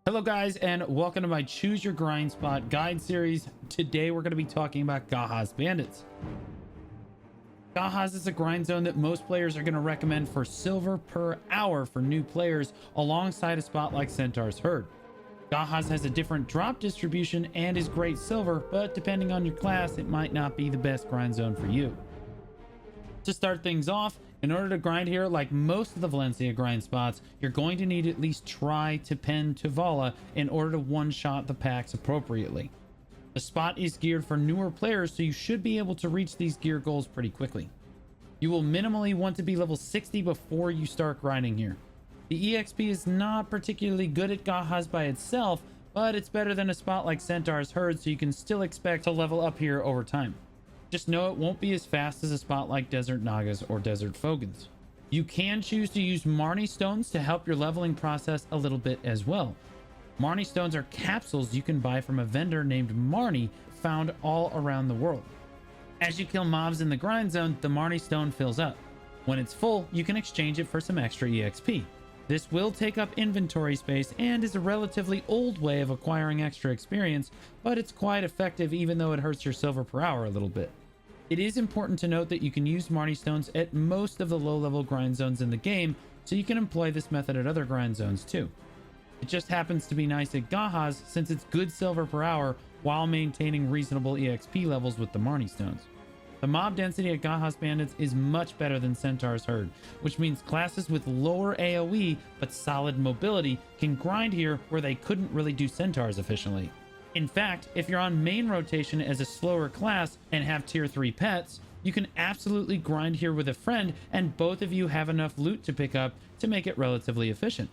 Hello guys, and welcome to my Choose Your Grind Spot guide series. Today we're going to be talking about Gahaz bandits. Gahaz is a grind zone that most players are going to recommend for silver per hour for new players, alongside a spot like Centaur's Herd. Gahaz has a different drop distribution and is great silver, but depending on your class, it might not be the best grind zone for you. To start things off, in order to grind here, like most of the Valencia grind spots, you're going to need to at least try to pen Tuvala in order to one-shot the packs appropriately. The spot is geared for newer players, so you should be able to reach these gear goals pretty quickly. You will minimally want to be level 60 before you start grinding here. The EXP is not particularly good at Gahaz by itself, but it's better than a spot like Centaur's Herd, so you can still expect to level up here over time. Just know it won't be as fast as a spot like Desert Nagas or Desert Fogans. You can choose to use Marnie Stones to help your leveling process a little bit as well. Marnie Stones are capsules you can buy from a vendor named Marnie, found all around the world. As you kill mobs in the grind zone, the Marnie Stone fills up. When it's full, you can exchange it for some extra EXP. This will take up inventory space and is a relatively old way of acquiring extra experience, but it's quite effective even though it hurts your silver per hour a little bit. It is important to note that you can use Marnie Stones at most of the low-level grind zones in the game, so you can employ this method at other grind zones too. It just happens to be nice at Gahaz since it's good silver per hour while maintaining reasonable EXP levels with the Marnie Stones. The mob density at Gahaz bandits is much better than Centaur's Herd, which means classes with lower AoE but solid mobility can grind here where they couldn't really do Centaurs efficiently. In fact, if you're on main rotation as a slower class and have tier 3 pets, you can absolutely grind here with a friend and both of you have enough loot to pick up to make it relatively efficient.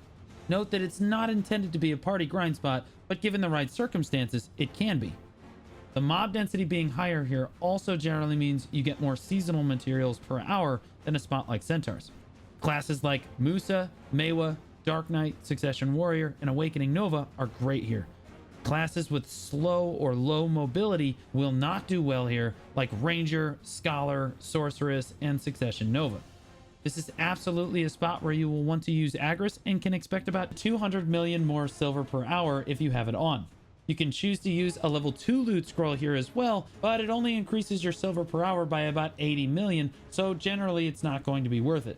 Note that it's not intended to be a party grind spot, but given the right circumstances, it can be. The mob density being higher here also generally means you get more seasonal materials per hour than a spot like Centaurs. Classes like Musa, Mewa, Dark Knight, Succession Warrior, and Awakening Nova are great here. Classes with slow or low mobility will not do well here, like Ranger, Scholar, Sorceress, and Succession Nova. This is absolutely a spot where you will want to use Agris and can expect about 200 million more silver per hour if you have it on. You can choose to use a level 2 loot scroll here as well, but it only increases your silver per hour by about 80 million, so generally it's not going to be worth it.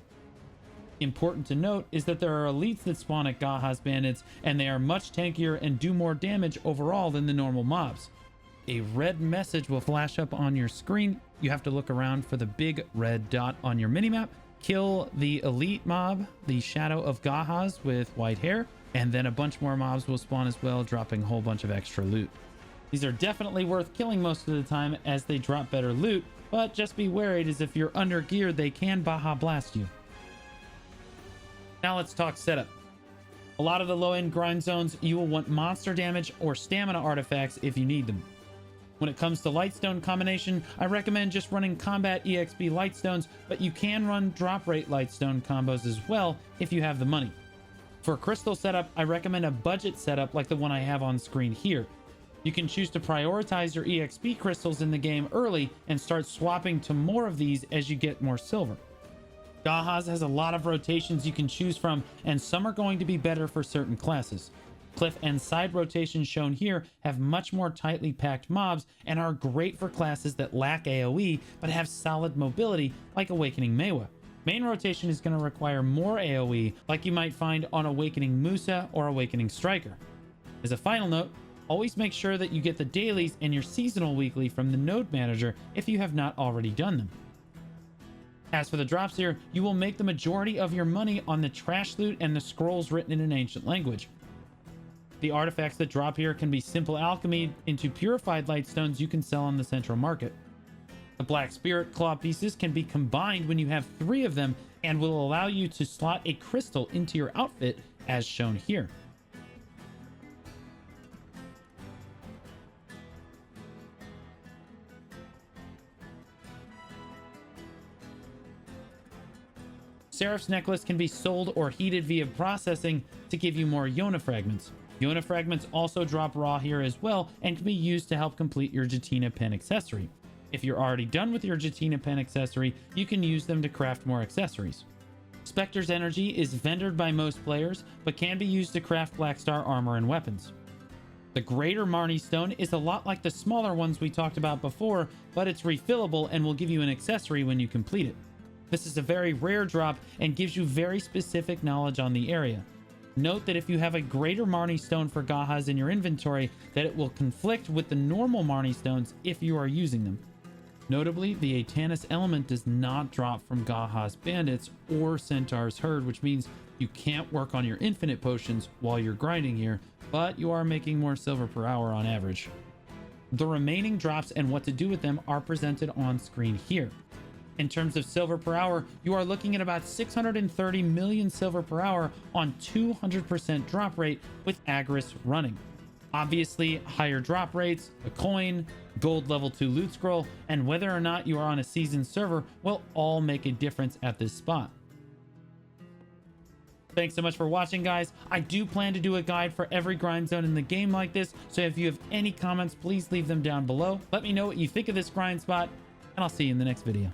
Important to note is that there are elites that spawn at Gahaz bandits, and they are much tankier and do more damage overall than the normal mobs. A red message will flash up on your screen. You have to look around for the big red dot on your minimap, kill the elite mob, the Shadow of Gahaz with white hair, and then a bunch more mobs will spawn as well, dropping a whole bunch of extra loot. These are definitely worth killing most of the time as they drop better loot, but just be worried as if you're under geared, they can Baja Blast you. Now let's talk setup. A lot of the low-end grind zones, you will want monster damage or stamina artifacts if you need them. When it comes to Lightstone combination, I recommend just running combat EXP Lightstones, but you can run drop rate Lightstone combos as well if you have the money. For crystal setup, I recommend a budget setup like the one I have on screen here. You can choose to prioritize your EXP crystals in the game early and start swapping to more of these as you get more silver. Gahaz has a lot of rotations you can choose from, and some are going to be better for certain classes. Cliff and side rotations shown here have much more tightly packed mobs and are great for classes that lack AoE but have solid mobility like Awakening Mewa. Main rotation is going to require more AoE like you might find on Awakening Musa or Awakening Striker. As a final note, always make sure that you get the dailies and your seasonal weekly from the node manager if you have not already done them. As for the drops here, you will make the majority of your money on the trash loot and the scrolls written in an ancient language. The artifacts that drop here can be simple alchemy into purified lightstones you can sell on the central market. The Black Spirit Claw pieces can be combined when you have 3 of them and will allow you to slot a crystal into your outfit as shown here. Seraph's Necklace can be sold or heated via processing to give you more Yona fragments. Yona fragments also drop raw here as well and can be used to help complete your Jatina pen accessory. If you're already done with your Jatina pen accessory, you can use them to craft more accessories. Spectre's energy is vendored by most players, but can be used to craft Black Star armor and weapons. The Greater Marnie Stone is a lot like the smaller ones we talked about before, but it's refillable and will give you an accessory when you complete it. This is a very rare drop and gives you very specific knowledge on the area. Note that if you have a Greater Marnie Stone for Gahaz in your inventory, that it will conflict with the normal Marnie Stones if you are using them. Notably, the Atanus element does not drop from Gahaz bandits or Centaur's herd, which means you can't work on your infinite potions while you're grinding here, but you are making more silver per hour on average. The remaining drops and what to do with them are presented on screen here. In terms of silver per hour, you are looking at about 630 million silver per hour on 200% drop rate with Agris running. Obviously, higher drop rates, a coin, gold level 2 loot scroll, and whether or not you are on a seasoned server will all make a difference at this spot. Thanks so much for watching, guys. I do plan to do a guide for every grind zone in the game like this, so if you have any comments, please leave them down below. Let me know what you think of this grind spot, and I'll see you in the next video.